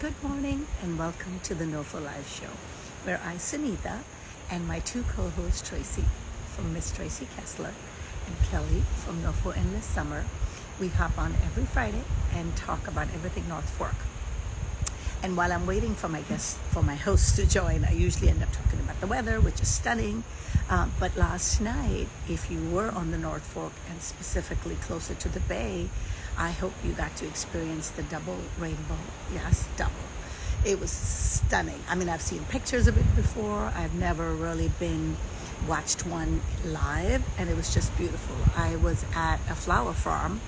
Good morning and welcome to the NOFO Live Show, where I, Sunita, and my two co-hosts, Tracy from Miss Tracy Kessler and Kelly from NOFO Endless Summer, we hop on every Friday and talk about everything North Fork. And while I'm waiting for my guests, for my hosts to join, I usually end up talking about the weather, which is stunning. But last night, if you were on the North Fork and specifically closer to the bay, I hope you got to experience the double rainbow. Yes, double. It was stunning. I mean, I've seen pictures of it before. I've never really watched one live, and it was just beautiful. I was at a flower farm,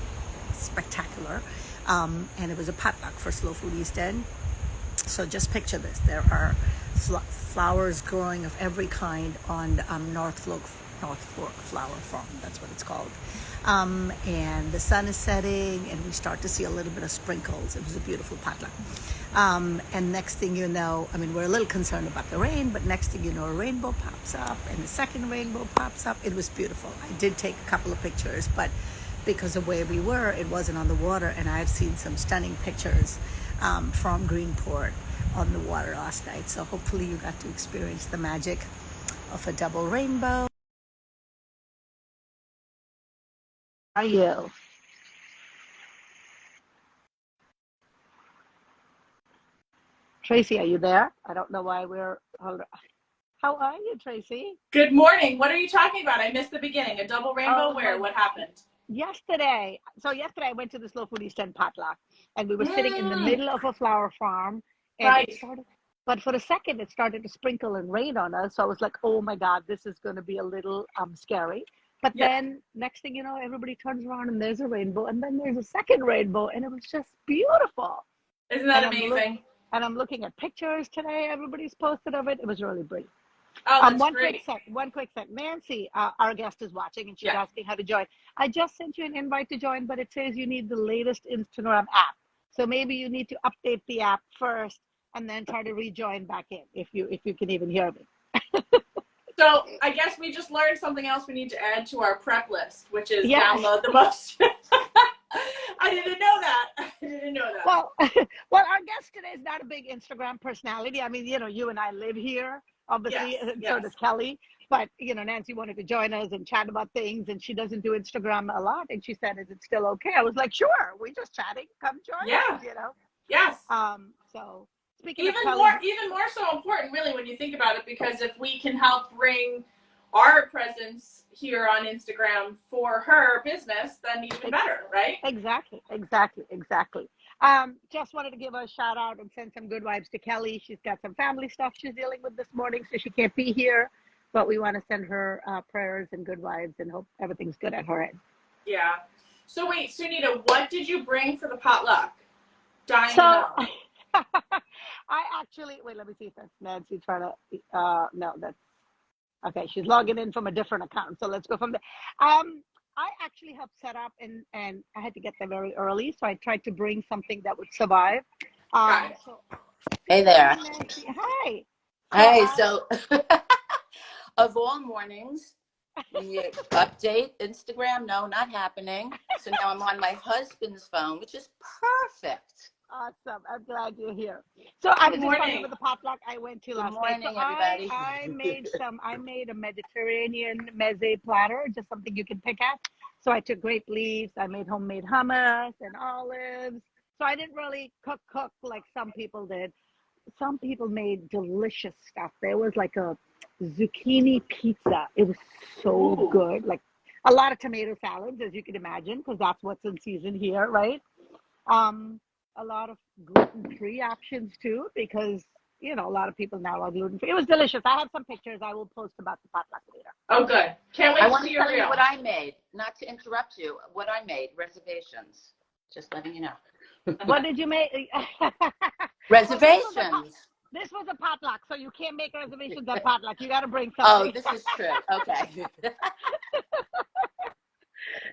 spectacular, and it was a potluck for Slow Food East End. So just picture this. There are flowers growing of every kind on North Fork Flower Farm. That's what it's called. And the sun is setting, and we start to see a little bit of sprinkles. It was a beautiful potluck. And next thing you know, I mean, we're a little concerned about the rain, but next thing you know, a rainbow pops up, and the second rainbow pops up. It was beautiful. I did take a couple of pictures, but because of where we were, it wasn't on the water, and I've seen some stunning pictures from Greenport on the water last night. So hopefully you got to experience the magic of a double rainbow. How are you? Tracy, are you there? I don't know why How are you, Tracy? Good morning. What are you talking about? I missed the beginning. A double rainbow? Where? What happened? Yesterday I went to the Slow Food East End potluck, and we were sitting in the middle of a flower farm, and Right. but for a second it started to sprinkle and rain on us. So I was like, oh my God, this is going to be a little scary. But then next thing you know, everybody turns around and there's a rainbow, and then there's a second rainbow, and it was just beautiful. Isn't that amazing? And I'm looking at pictures today. Everybody's posted of it. It was really pretty. Oh, that's great. One quick sec. Nancy, our guest, is watching, and she's asking how to join. I just sent you an invite to join, but it says you need the latest Instagram app. So maybe you need to update the app first and then try to rejoin back in if you can even hear me. So I guess we just learned something else we need to add to our prep list, which is download the most. I didn't know that. Well, our guest today is not a big Instagram personality. I mean, you and I live here, obviously, and so does Kelly. But, Nancy wanted to join us and chat about things, and she doesn't do Instagram a lot. And she said, is it still okay? I was like, sure, we're just chatting. Come join us, Yes. So speaking even of Kelly, even more so important, really, when you think about it, because if we can help bring our presence here on Instagram for her business, then even better, right? Exactly. Just wanted to give a shout out and send some good vibes to Kelly. She's got some family stuff she's dealing with this morning, so she can't be here. But we want to send her prayers and good vibes and hope everything's good at her end. Yeah. So wait, Sunita, what did you bring for the potluck? Dying to know. I actually, let me see if that's Nancy trying to, no, that's, okay, she's logging in from a different account. So let's go from there. I actually helped set up, and I had to get there very early. So I tried to bring something that would survive. Hey there. Nancy, hi. Hey, so of all mornings, you update Instagram, no, not happening. So now I'm on my husband's phone, which is perfect. Awesome. I'm glad you're here. So I was just talking about the potluck I went to last night. Good morning, everybody. I made a Mediterranean meze platter, just something you can pick at. So I took grape leaves. I made homemade hummus and olives. So I didn't really cook like some people did. Some people made delicious stuff. There was like a zucchini pizza. It was so good. Like a lot of tomato salads, as you can imagine, because that's what's in season here, right? A lot of gluten-free options too, because a lot of people now are gluten-free. It was delicious. I have some pictures I will post about the potluck later. Oh, good. Can't wait I to want see to your tell reel. you what I made, not to interrupt you. What I made, reservations. Just letting you know. What did you make? Reservations. This was a potluck, so you can't make reservations at potluck. You got to bring Oh, something. this is true. Okay.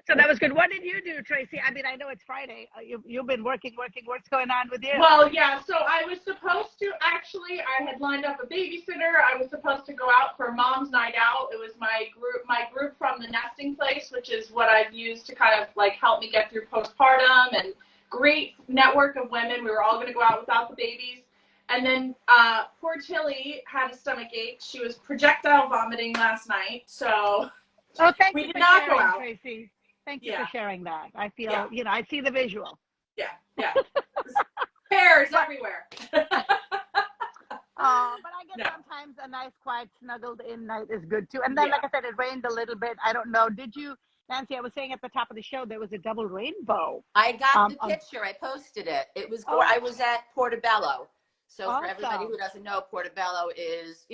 So that was good. What did you do, Tracy? I mean, I know it's Friday. You've been working. What's going on with you? Well, yeah, so I was supposed to I had lined up a babysitter. I was supposed to go out for Mom's Night Out. It was my group from the nesting place, which is what I've used to kind of like help me get through postpartum and great network of women. We were all going to go out without the babies. And then poor Tilly had a stomach ache. She was projectile vomiting last night. So thank we you did for not go sharing, out. Tracy. Thank you Yeah. for sharing that. I feel, Yeah. I see the visual. Yeah. Hairs everywhere. But I guess No. sometimes a nice, quiet, snuggled in night is good too. And then, Yeah. like I said, it rained a little bit. I don't know. Did you, Nancy? I was saying at the top of the show there was a double rainbow. I got the picture. I posted it. It was. I was at Portobello. So for everybody who doesn't know, Portobello is,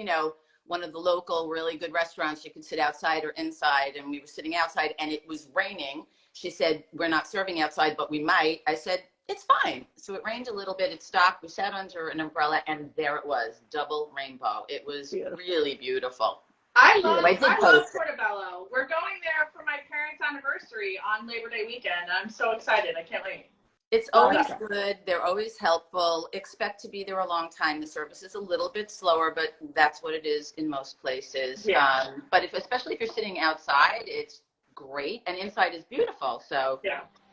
one of the local really good restaurants. You can sit outside or inside. And we were sitting outside, and it was raining. She said, "We're not serving outside, but we might." I said, "It's fine." So it rained a little bit. It stopped. We sat under an umbrella, and there it was, double rainbow. It was really beautiful. I love Portobello. We're going there for my parents' anniversary on Labor Day weekend. I'm so excited. I can't wait. It's always good. They're always helpful. Expect to be there a long time. The service is a little bit slower, but that's what it is in most places. Yeah. But especially if you're sitting outside, it's great. And inside is beautiful. So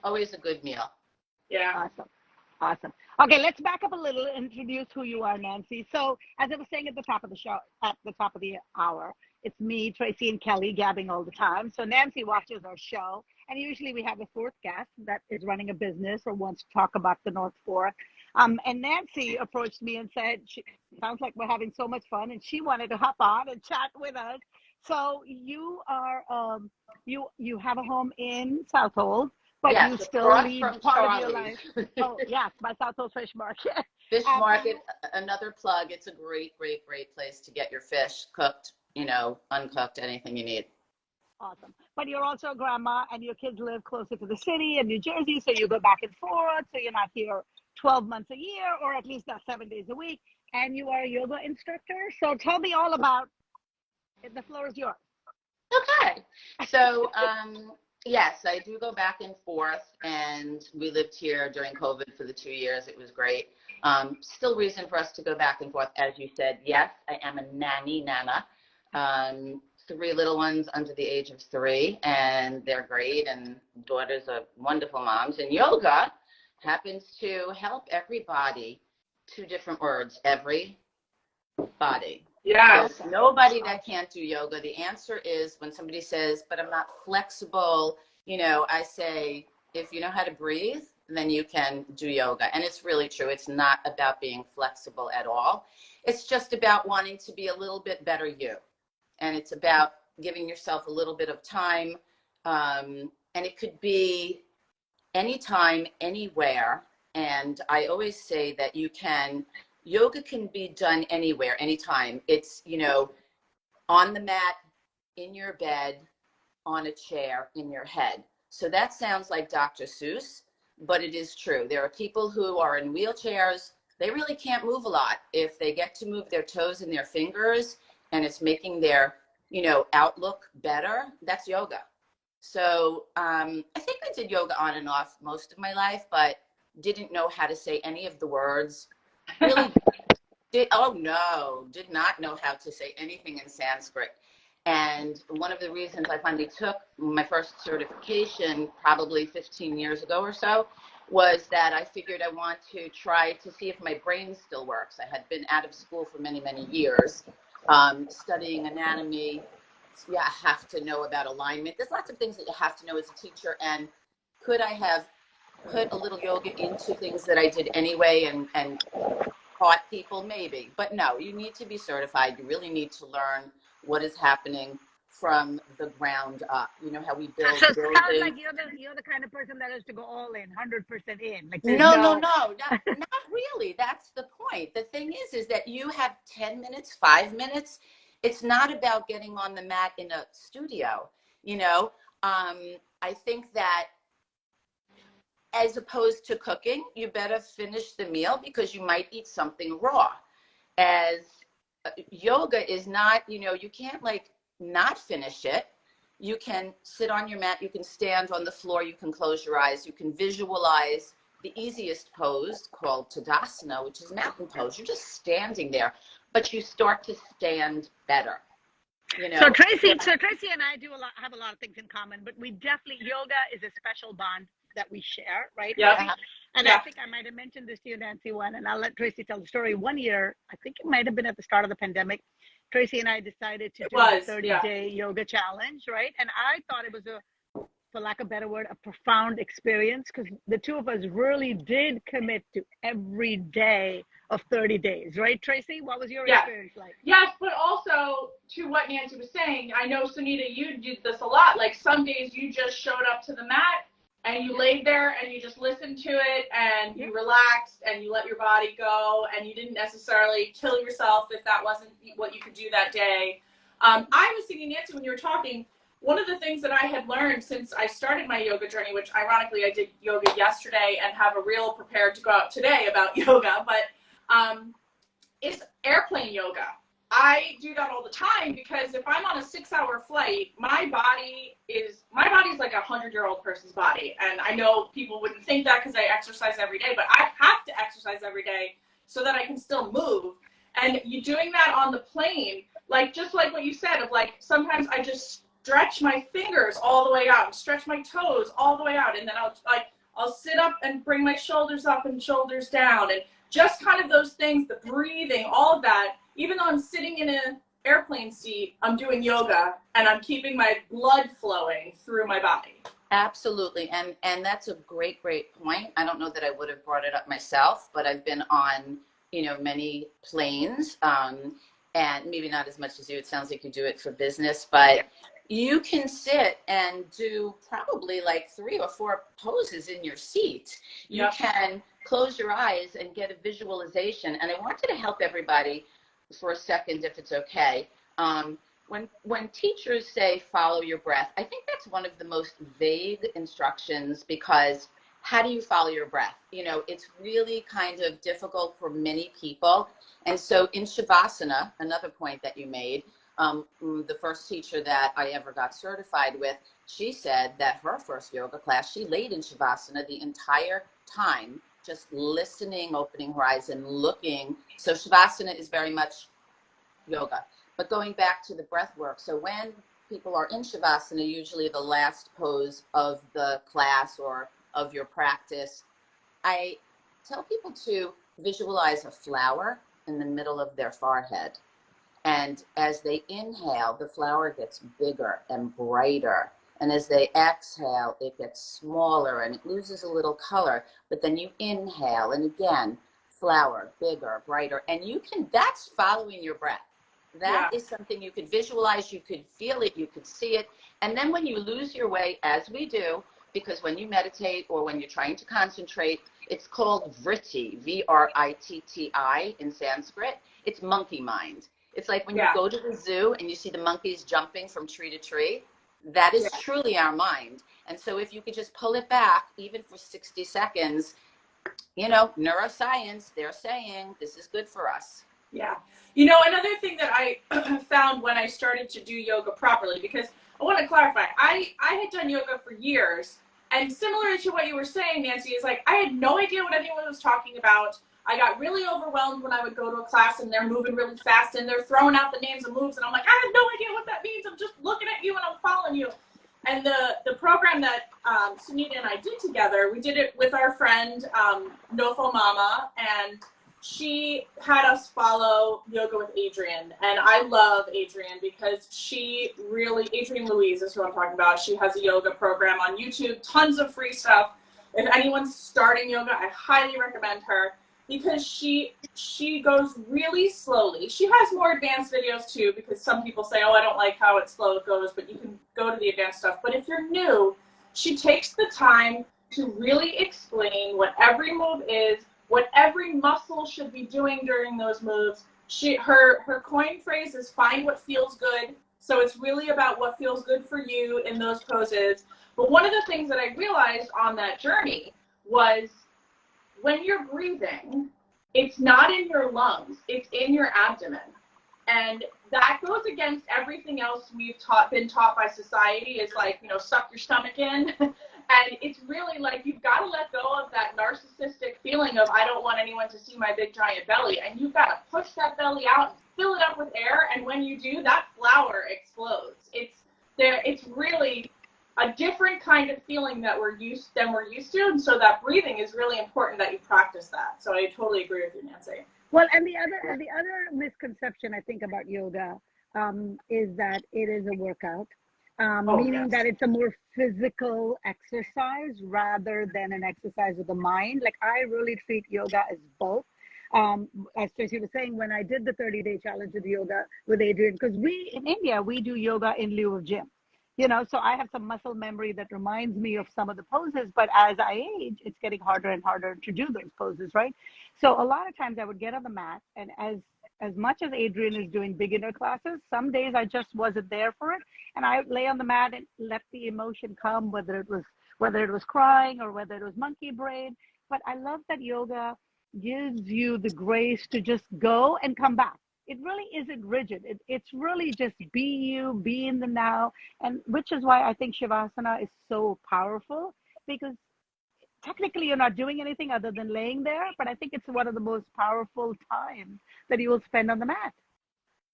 always a good meal. Yeah. Awesome. Okay, let's back up a little, introduce who you are, Nancy. So as I was saying at the top of the show, at the top of the hour, it's me, Tracy, and Kelly gabbing all the time. So Nancy watches our show, and usually we have a fourth guest that is running a business or wants to talk about the North Fork. And Nancy approached me and said, sounds like we're having so much fun, and she wanted to hop on and chat with us. So you are, you have a home in Southold, but you still lead part of your life. Oh, yes, by Southold Fish Market. Fish Market, another plug. It's a great, great, great place to get your fish cooked, uncooked, anything you need. Awesome. But you're also a grandma, and your kids live closer to the city in New Jersey, so you go back and forth, so you're not here 12 months a year, or at least not 7 days a week, and you are a yoga instructor. So tell me all about it. The floor is yours. Okay. So, yes, I do go back and forth, and we lived here during COVID for the 2 years. It was great. Still reason for us to go back and forth. As you said, yes, I am a nana. 3 little ones under the age of 3, and they're great, and daughters are wonderful moms. And yoga happens to help everybody. 2 different words, every body. Yeah. So nobody that can't do yoga. The answer is when somebody says, but I'm not flexible, I say, if you know how to breathe, then you can do yoga. And it's really true. It's not about being flexible at all. It's just about wanting to be a little bit better you. And it's about giving yourself a little bit of time. And it could be anytime, anywhere. And I always say that yoga can be done anywhere, anytime. It's, on the mat, in your bed, on a chair, in your head. So that sounds like Dr. Seuss, but it is true. There are people who are in wheelchairs. They really can't move a lot. If they get to move their toes and their fingers, and it's making their, outlook better, that's yoga. So I think I did yoga on and off most of my life, but didn't know how to say any of the words. Really did not know how to say anything in Sanskrit. And one of the reasons I finally took my first certification probably 15 years ago or so was that I figured I want to try to see if my brain still works. I had been out of school for many, many years, studying anatomy. You have to know about alignment. There's lots of things that you have to know as a teacher. And could I have put a little yoga into things that I did anyway and taught people? Maybe. But no, you need to be certified. You really need to learn what is happening from the ground up. You know how we build So it buildings. sounds like you're the kind of person that has to go all in, 100% in. Like No, not really. That's the point. The thing is that you have 10 minutes, 5 minutes. It's not about getting on the mat in a studio. I think that as opposed to cooking, you better finish the meal because you might eat something raw. As yoga is not, you can't not finish it. You can sit on your mat, you can stand on the floor, you can close your eyes, you can visualize the easiest pose called Tadasana, which is mountain pose. You're just standing there, but you start to stand better. So Tracy and I have a lot of things in common, but we definitely, yoga is a special bond that we share, right? Yep. And Yeah. I think I might have mentioned this to you, Nancy, and I'll let Tracy tell the story. One year, I think it might have been at the start of the pandemic, Tracy and I decided to do the 30-day yoga challenge, right? And I thought it was for lack of a better word, a profound experience, because the two of us really did commit to every day of 30 days, right, Tracy? What was your experience like? Yes, but also to what Nancy was saying, I know, Sunita, you did this a lot. Like some days you just showed up to the mat and you laid there and you just listened to it and you relaxed and you let your body go and you didn't necessarily kill yourself if that wasn't what you could do that day. I was thinking, Nancy, when you were talking, one of the things that I had learned since I started my yoga journey, which ironically I did yoga yesterday and have a reel prepared to go out today about yoga, but is airplane yoga. I do that all the time because if I'm on a 6-hour flight, my body's like a 100-year-old person's body. And I know people wouldn't think that because I exercise every day, but I have to exercise every day so that I can still move. And you doing that on the plane, like just like what you said of like, sometimes I just stretch my fingers all the way out and stretch my toes all the way out. And then I'll sit up and bring my shoulders up and shoulders down. And just kind of those things, the breathing, all of that. Even though I'm sitting in an airplane seat, I'm doing yoga and I'm keeping my blood flowing through my body. Absolutely. And that's a great point. I don't know that I would have brought it up myself, but I've been on, many planes, and maybe not as much as you. It sounds like you do it for business, but you can sit and do probably like 3 or 4 poses in your seat. You can close your eyes and get a visualization. And I wanted to help everybody for a second, if it's okay. When teachers say follow your breath, I think that's one of the most vague instructions, because how do you follow your breath? It's really kind of difficult for many people. And so in Shavasana, another point that you made, the first teacher that I ever got certified with, she said that her first yoga class, she laid in Shavasana the entire time, just listening, opening her eyes and looking. So Shavasana is very much yoga. But going back to the breath work, so when people are in Shavasana, usually the last pose of the class or of your practice, I tell people to visualize a flower in the middle of their forehead. And as they inhale, the flower gets bigger and brighter. And as they exhale, it gets smaller and it loses a little color. But then you inhale, and again, flower, bigger, brighter. And that's following your breath. That is something you could visualize, you could feel it, you could see it. And then when you lose your way, as we do, because when you meditate or when you're trying to concentrate, it's called vritti, V-R-I-T-T-I in Sanskrit. It's monkey mind. It's like when you go to the zoo and you see the monkeys jumping from tree to tree. That is truly our mind. And so if you could just pull it back, even for 60 seconds, neuroscience, they're saying this is good for us. Yeah. Another thing that I found when I started to do yoga properly, because I want to clarify, I had done yoga for years, and similar to what you were saying, Nancy, is like I had no idea what anyone was talking about. I got really overwhelmed when I would go to a class and they're moving really fast and they're throwing out the names of moves, and I'm like, I have no idea what that means. I'm just looking at you and I'm following you. And the program that Sunita and I did together, we did it with our friend NOFO Mama, and she had us follow Yoga with Adrienne. And I love Adrienne because Adrienne Louise is who I'm talking about. She has a yoga program on YouTube, tons of free stuff. If anyone's starting yoga, I highly recommend her because she goes really slowly. She has more advanced videos too, because some people say, oh, I don't like how slow it goes, but you can go to the advanced stuff. But if you're new, she takes the time to really explain what every move is, what every muscle should be doing during those moves. Her coin phrase is find what feels good. So it's really about what feels good for you in those poses. But one of the things that I realized on that journey was when you're breathing, it's not in your lungs, it's in your abdomen. And that goes against everything else we've been taught by society. Is like, suck your stomach in. And it's really like you've got to let go of that narcissistic feeling of I don't want anyone to see my big giant belly. And you've got to push that belly out and fill it up with air. And when you do, that flower explodes. It's really a different kind of feeling that we're used to, and so that breathing is really important that you practice that. So I totally agree with you, Nancy. Well, and the other misconception I think about yoga is that it is a workout, meaning that it's a more physical exercise rather than an exercise of the mind. Like I really treat yoga as both. As Tracy was saying, when I did the 30-day challenge with yoga with Adrian, because we in India we do yoga in lieu of gym. So I have some muscle memory that reminds me of some of the poses, but as I age, it's getting harder and harder to do those poses, right? So a lot of times I would get on the mat, and as much as Adrian is doing beginner classes, some days I just wasn't there for it, and I would lay on the mat and let the emotion come, whether it was crying or whether it was monkey brain. But I love that yoga gives you the grace to just go and come back. It really isn't rigid. It's really just be you, be in the now, and which is why I think Shavasana is so powerful, because technically you're not doing anything other than laying there, but I think it's one of the most powerful times that you will spend on the mat.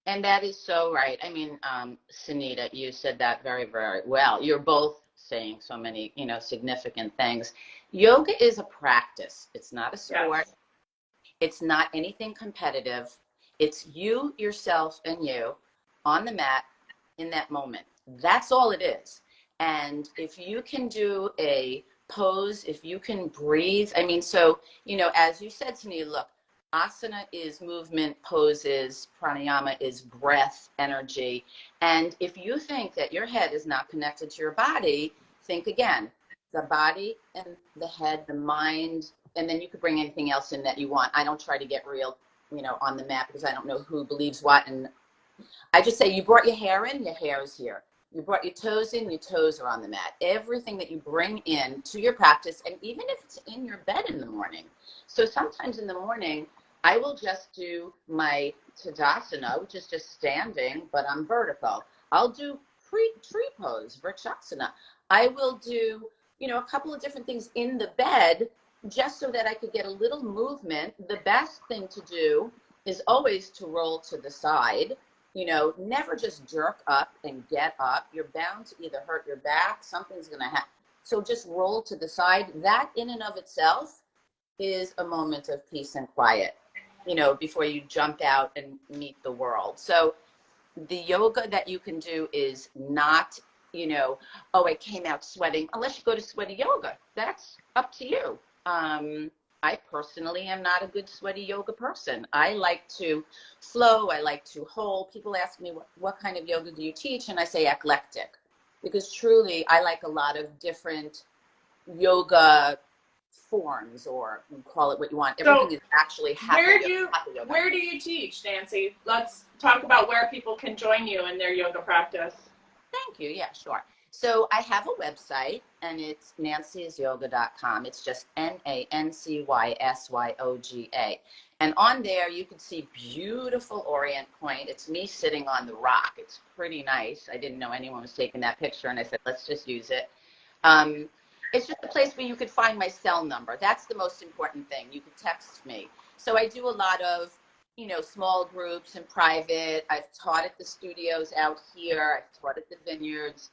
And that is so right. I mean, Sunita, you said that very, very well. You're both saying so many, significant things. Yoga is a practice. It's not a sport. Yes. It's not anything competitive. It's you, yourself, and you on the mat in that moment. That's all it is. And if you can do a pose, if you can breathe, so, as you said to me, look, asana is movement, poses, pranayama is breath, energy. And if you think that your head is not connected to your body, think again. The body and the head, the mind, and then you could bring anything else in that you want. I don't try to get real on the mat, because I don't know who believes what. And I just say, you brought your hair in, your hair is here. You brought your toes in, your toes are on the mat. Everything that you bring in to your practice, and even if it's in your bed in the morning. So sometimes in the morning, I will just do my Tadasana, which is just standing, but I'm vertical. I'll do tree pose, Vrikshasana. I will do, a couple of different things in the bed, just so that I could get a little movement. The best thing to do is always to roll to the side, never just jerk up and get up. You're bound to either hurt your back, something's going to happen. So just roll to the side. That in and of itself is a moment of peace and quiet, before you jump out and meet the world. So the yoga that you can do is not, I came out sweating, unless you go to sweaty yoga. That's up to you. I personally am not a good sweaty yoga person. I like to flow. I like to hold. People ask me, what kind of yoga do you teach? And I say eclectic, because truly I like a lot of different yoga forms, or call it what you want. Everything is actually happening. Where do you teach, Nancy? Let's talk about where people can join you in their yoga practice. Thank you. Yeah, sure. So I have a website, and it's nancysyoga.com. It's just NANCYSYOGA. And on there, you can see beautiful Orient Point. It's me sitting on the rock. It's pretty nice. I didn't know anyone was taking that picture, and I said, let's just use it. It's just a place where you could find my cell number. That's the most important thing. You could text me. So I do a lot of, small groups and private. I've taught at the studios out here. I've taught at the vineyards.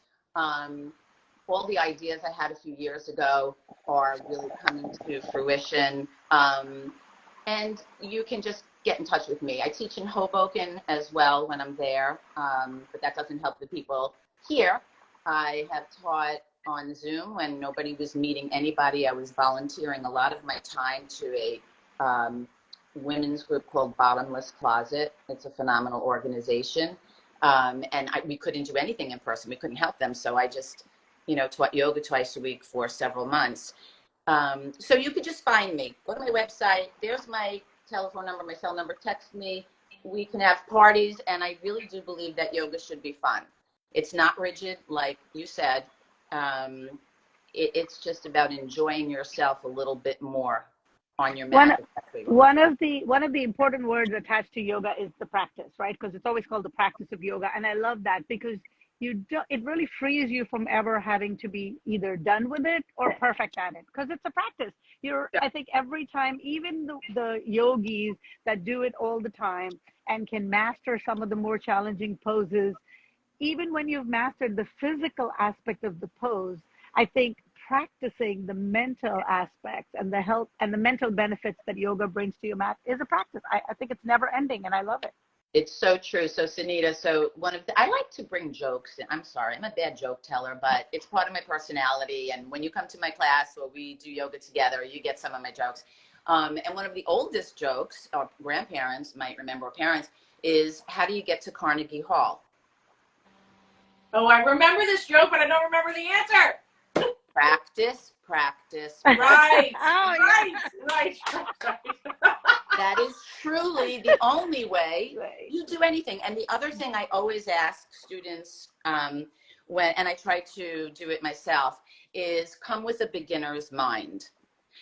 All the ideas I had a few years ago are really coming to fruition. And you can just get in touch with me. I teach in Hoboken as well when I'm there, but that doesn't help the people here. I have taught on Zoom when nobody was meeting anybody. I was volunteering a lot of my time to a women's group called Bottomless Closet. It's a phenomenal organization. And we couldn't do anything in person. We couldn't help them. So I just, taught yoga twice a week for several months. So you could just find me. Go to my website. There's my telephone number, my cell number. Text me. We can have parties. And I really do believe that yoga should be fun. It's not rigid, like you said. It's just about enjoying yourself a little bit more on your mat. One of the important words attached to yoga is the practice, right? Because it's always called the practice of yoga, and I love that, because it really frees you from ever having to be either done with it or perfect at it, because it's a practice. I think every time, even the yogis that do it all the time and can master some of the more challenging poses, even when you've mastered the physical aspect of the pose, I think practicing the mental aspects and the health and the mental benefits that yoga brings to your mat is a practice. I think it's never ending, and I love it. It's so true. So Sunita, so I like to bring jokes in. I'm sorry, I'm a bad joke teller, but it's part of my personality. And when you come to my class or we do yoga together, you get some of my jokes. And one of the oldest jokes, our grandparents might remember, or parents, is how do you get to Carnegie Hall? Oh, I remember this joke, but I don't remember the answer. Practice, practice. Right, Oh, right, right. That is truly the only way you do anything. And the other thing I always ask students and I try to do it myself, is come with a beginner's mind.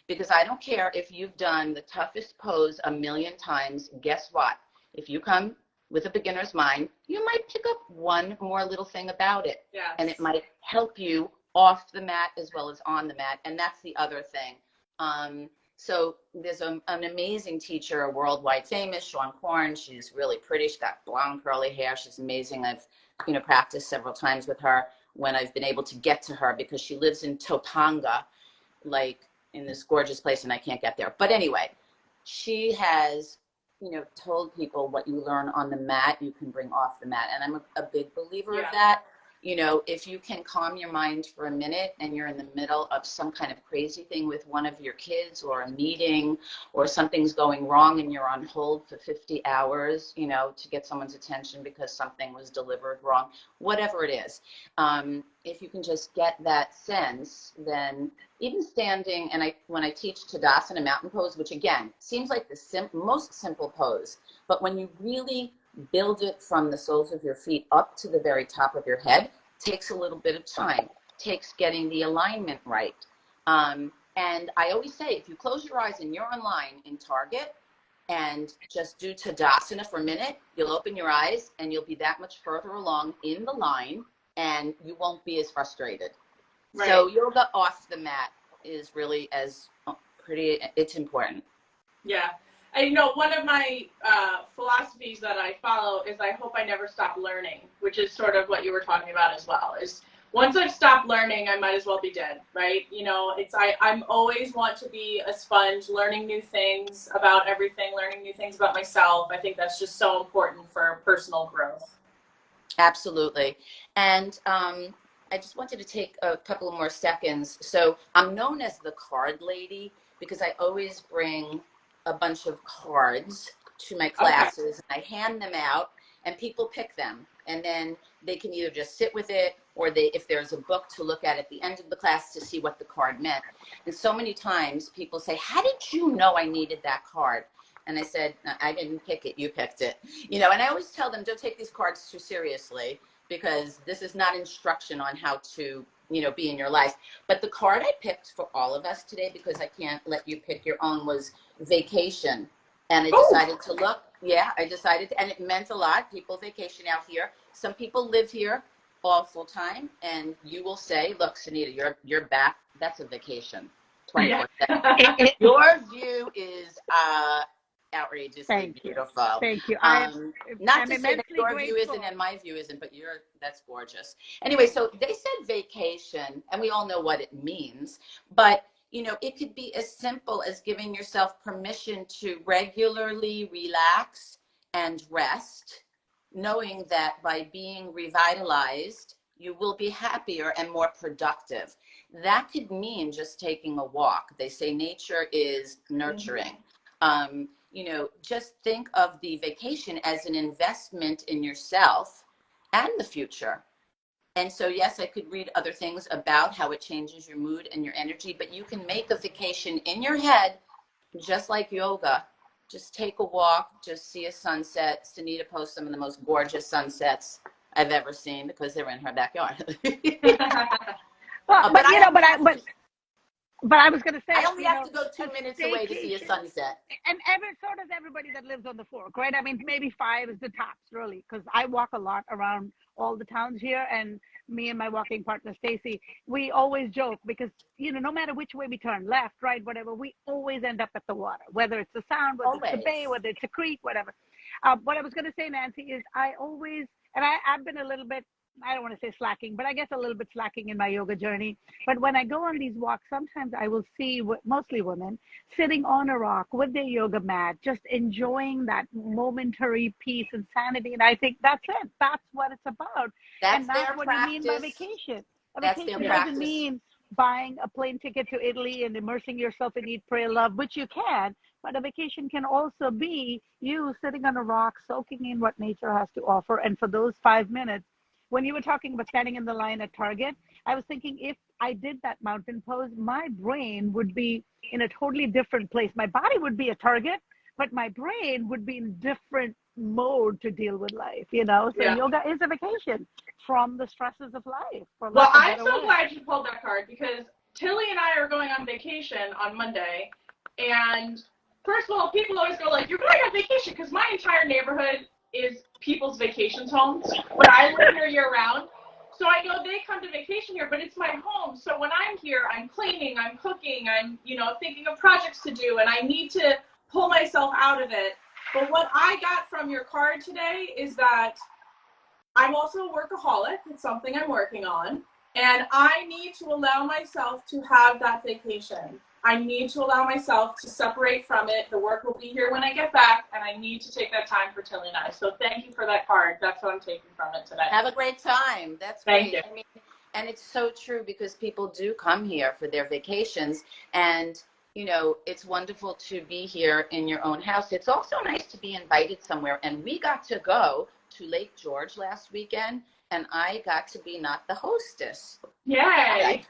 Because I don't care if you've done the toughest pose a million times, guess what? If you come with a beginner's mind, you might pick up one more little thing about it. Yes. And it might help you off the mat as well as on the mat. And that's the other thing. So there's an amazing teacher, worldwide famous, Sean Korn. She's really pretty. She's got blonde curly hair. She's amazing. I've, practiced several times with her when I've been able to get to her, because she lives in Topanga, like in this gorgeous place, and I can't get there. But anyway, she has, told people what you learn on the mat, you can bring off the mat. And I'm a big believer of that. If you can calm your mind for a minute and you're in the middle of some kind of crazy thing with one of your kids or a meeting, or something's going wrong and you're on hold for 50 hours, to get someone's attention because something was delivered wrong, whatever it is. If you can just get that sense, then even standing, and when I teach Tadasana mountain pose, which again, seems like the most simple pose, but when you really build it from the soles of your feet up to the very top of your head, takes a little bit of time, takes getting the alignment right. And I always say, if you close your eyes and you're online in Target and just do Tadasana for a minute, you'll open your eyes and you'll be that much further along in the line and you won't be as frustrated. Right. So yoga off the mat is really it's important. Yeah. And one of my philosophies that I follow is I hope I never stop learning, which is sort of what you were talking about as well. Is once I've stopped learning, I might as well be dead, right? I'm always want to be a sponge, learning new things about everything, learning new things about myself. I think that's just so important for personal growth. Absolutely. And I just wanted to take a couple more seconds. So I'm known as the card lady because I always bring a bunch of cards to my classes, and I hand them out and people pick them, and then they can either just sit with it, or if there's a book to look at the end of the class to see what the card meant. And so many times people say, how did you know I needed that card? And I said, I didn't pick it, you picked it. And I always tell them, don't take these cards too seriously, because this is not instruction on how to be in your life. But the card I picked for all of us today, because I can't let you pick your own, was vacation. And I decided to look. Yeah, I decided to, and it meant a lot. People vacation out here. Some people live here all full time, and you will say, look, Sunita, you're back. That's a vacation. 24/7. Your view is outrageously beautiful. Thank you. Not to say that your view isn't and my view isn't, but that's gorgeous. Anyway, so they said vacation, and we all know what it means, but it could be as simple as giving yourself permission to regularly relax and rest, knowing that by being revitalized, you will be happier and more productive. That could mean just taking a walk. They say nature is nurturing. Just think of the vacation as an investment in yourself and the future. And so, yes, I could read other things about how it changes your mood and your energy, but you can make a vacation in your head, just like yoga. Just take a walk, just see a sunset. Sunita posts some of the most gorgeous sunsets I've ever seen because they're in her backyard. But I was going to say, I only have to go 2 minutes away to see a sunset. And so does everybody that lives on the fork, right? I mean, maybe 5 is the tops, really, because I walk a lot around all the towns here, and me and my walking partner, Stacy, we always joke because, no matter which way we turn, left, right, whatever, we always end up at the water, whether it's the sound, whether it's the bay, whether it's a creek, whatever. What I was going to say, Nancy, is I've been a little bit I don't want to say slacking, but I guess a little bit slacking in my yoga journey. But when I go on these walks, sometimes I will see mostly women sitting on a rock with their yoga mat, just enjoying that momentary peace and sanity. And I think that's it. That's what it's about. That's And that's their what you mean by practice. vacation. A That's their vacation doesn't practice. mean buying a plane ticket to Italy and immersing yourself in Eat, Pray, Love, which you can. But a vacation can also be you sitting on a rock, soaking in what nature has to offer. And for those 5 minutes, when you were talking about standing in the line at Target, I was thinking if I did that mountain pose, my brain would be in a totally different place. My body would be at Target, but my brain would be in different mode to deal with life, you know? So Yeah. yoga is a vacation from the stresses of life. For Well, lack of I'm better so word. glad you pulled that card because Tilly and I are going on vacation on Monday. And first of all, people always go like, you're going on vacation, because my entire neighborhood is people's vacations homes. But I live here year round. So I know they come to vacation here, but it's my home. So when I'm here, I'm cleaning, I'm cooking, I'm, thinking of projects to do, and I need to pull myself out of it. But what I got from your card today is that I'm also a workaholic. It's something I'm working on. And I need to allow myself to have that vacation. I need to allow myself to separate from it. The work will be here when I get back, and I need to take that time for Tilly and I. So thank you for that card. That's what I'm taking from it today. Have a great time. That's Thank great. you. I mean, and it's so true because people do come here for their vacations, and it's wonderful to be here in your own house. It's also nice to be invited somewhere, and we got to go to Lake George last weekend, and I got to be not the hostess. Yay!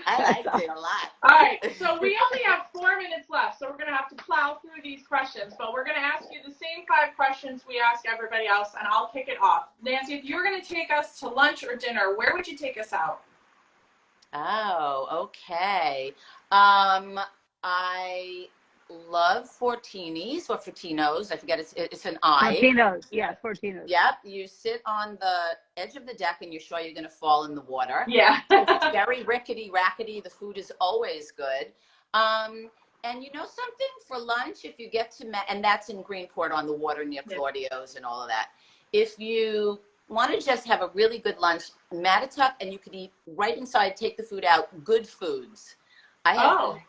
I liked it a lot. All right, so we only have 4 minutes left, so we're going to have to plow through these questions, but we're going to ask you the same 5 questions we ask everybody else, and I'll kick it off. Nancy, if you were going to take us to lunch or dinner, where would you take us out? Oh, okay. I love Fortinis or Fortinos. I forget it's an I. Fortinos, yes, Fortinos. Yep. You sit on the edge of the deck and you're sure you're going to fall in the water. Yeah. It's very rickety, rackety. The food is always good. And something for lunch, if you get to, and that's in Greenport on the water near Claudio's and all of that. If you want to just have a really good lunch, Mattatuck, and you could eat right inside, take the food out, Good Foods. I have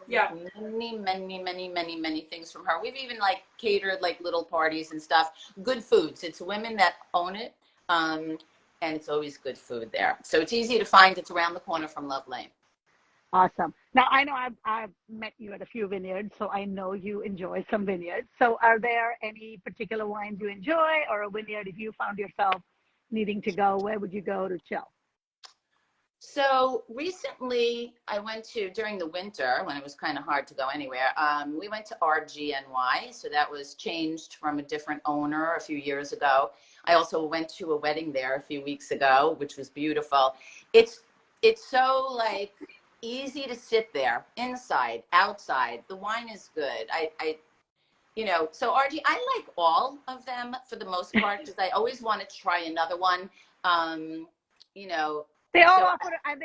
many things from her. We've even catered little parties and stuff. Good Foods. It's women that own it. And it's always good food there. So it's easy to find. It's around the corner from Love Lane. Awesome. Now, I know I've met you at a few vineyards, so I know you enjoy some vineyards. So are there any particular wines you enjoy, or a vineyard, if you found yourself needing to go, where would you go to chill? So recently I went to, during the winter when it was kind of hard to go anywhere, we went to RGNY. So that was changed from a different owner a few years ago. I also went to a wedding there a few weeks ago, which was beautiful. It's so easy to sit there, inside, outside. The wine is good. So RG, I like all of them for the most part because I always want to try another one. They all offer either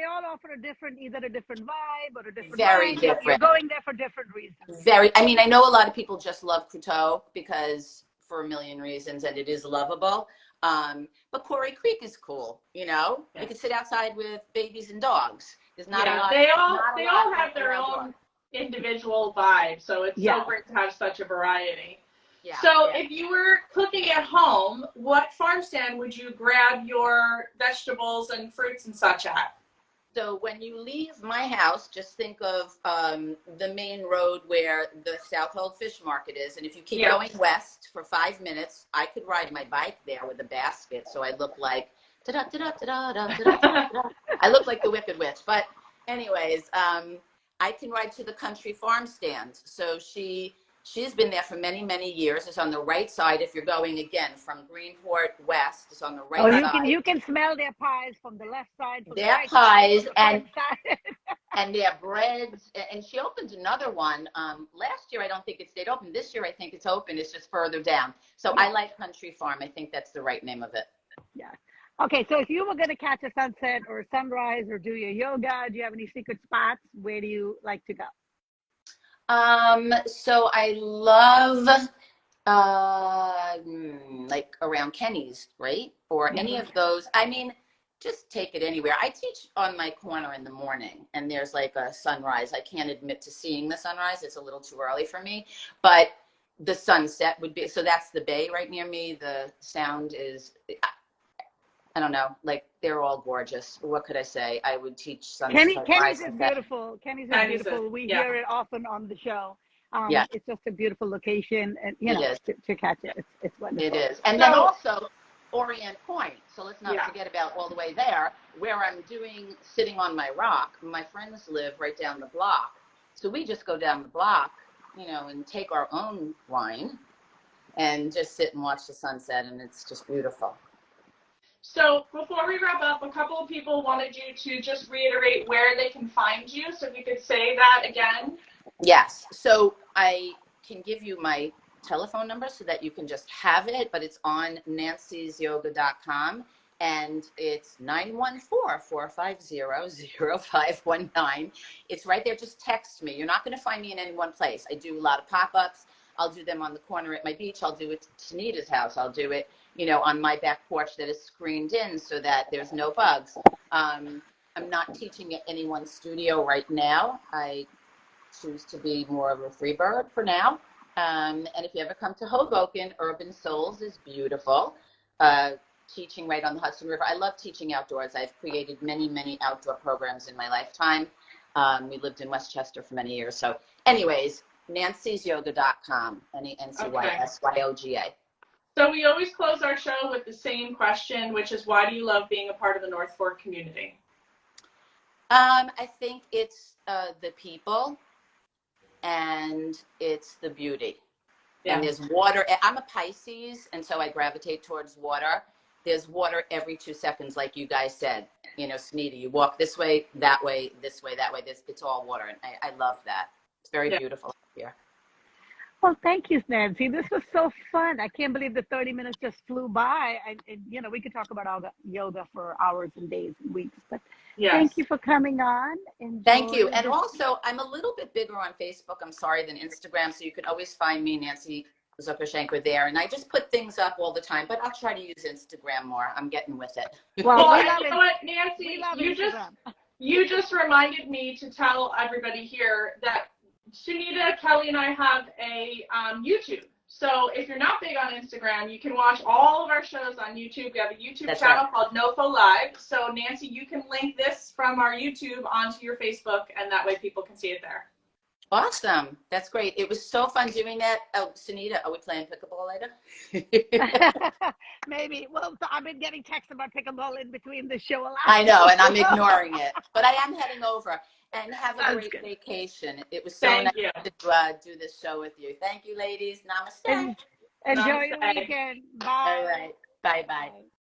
a different vibe or a different very wine. different. You're going there for different reasons. I know a lot of people just love Croteau because for a million reasons, and it is lovable. But Quarry Creek is cool. You can sit outside with babies and dogs. There's not a lot. They all have their own individual vibe, so it's so great to have such a variety. Yeah, so if you were cooking at home, what farm stand would you grab your vegetables and fruits and such at? So when you leave my house, just think of the main road where the Southold Fish Market is. And if you keep going west for 5 minutes, I could ride my bike there with a basket. So I look like, I look like the Wicked Witch. But anyways, I can ride to the country farm stand. So she's been there for many years. It's on the right side. If you're going again from Greenport west, it's on the right side. You can smell their pies from the left side. From their the right pies side, and their breads. And she opened another one. Last year, I don't think it stayed open. This year, I think it's open. It's just further down. So I like Country Farm. I think that's the right name of it. Yeah. Okay, so if you were going to catch a sunset or a sunrise or do your yoga, do you have any secret spots? Where do you like to go? So I love around Kenny's, right? Or any of those. I mean, just take it anywhere. I teach on my corner in the morning, and there's like a sunrise. I can't admit to seeing the sunrise. It's a little too early for me, but the sunset would be, so that's the bay right near me. The sound is, I don't know, like they're all gorgeous. What could I say? I would teach Kenny's sunrise is and set. beautiful. Kenny's is beautiful. We Yeah. hear it often on the show. Yeah. It's just a beautiful location, and It is. to catch it, it's wonderful. It is. And then also Orient Point. So let's not forget about all the way there, where I'm doing Sitting on My Rock. My friends live right down the block. So we just go down the block, and take our own wine and just sit and watch the sunset, and it's just beautiful. So before we wrap up, a couple of people wanted you to just reiterate where they can find you. So if you could say that again. Yes. So I can give you my telephone number so that you can just have it, but it's on nancysyoga.com, and it's 914-450-0519. It's right there. Just text me. You're not going to find me in any one place. I do a lot of pop-ups. I'll do them on the corner at my beach. I'll do it at Sunita's house. I'll do it, on my back porch that is screened in so that there's no bugs. I'm not teaching at any one studio right now. I choose to be more of a free bird for now. And if you ever come to Hoboken, Urban Souls is beautiful. Teaching right on the Hudson River. I love teaching outdoors. I've created many, many outdoor programs in my lifetime. We lived in Westchester for many years. So anyways, nancysyoga.com, NANCYSYOGA. So we always close our show with the same question, which is, why do you love being a part of the North Fork community? I think it's the people, and it's the beauty. Yeah. And there's water. I'm a Pisces, and so I gravitate towards water. There's water every 2 seconds, like you guys said. Sunita, you walk this way, that way, this way, that way. It's all water, and I love that. It's very beautiful here. Well, thank you, Nancy. This was so fun. I can't believe the 30 minutes just flew by. We could talk about all the yoga for hours and days and weeks, but thank you for coming on. Thank you. And also, I'm a little bit bigger on Facebook, than Instagram, so you can always find me, Nancy Zucker Shenker, there. And I just put things up all the time, but I'll try to use Instagram more. I'm getting with it. Well, you know what, Nancy, you just reminded me to tell everybody here that Sunita, Kelly, and I have a YouTube. So if you're not big on Instagram, you can watch all of our shows on YouTube. We have a YouTube channel called NOFO Live. So Nancy, you can link this from our YouTube onto your Facebook, and that way people can see it there. Awesome. That's great. It was so fun doing that. Oh, Sunita, are we playing pickleball later? Maybe. Well, so I've been getting texts about pickleball in between the show a lot. I know, and I'm ignoring it. But I am heading over. And have a great vacation. It was so nice to do this show with you. Thank you, ladies. Namaste. Enjoy your weekend. Bye. All right. Bye-bye.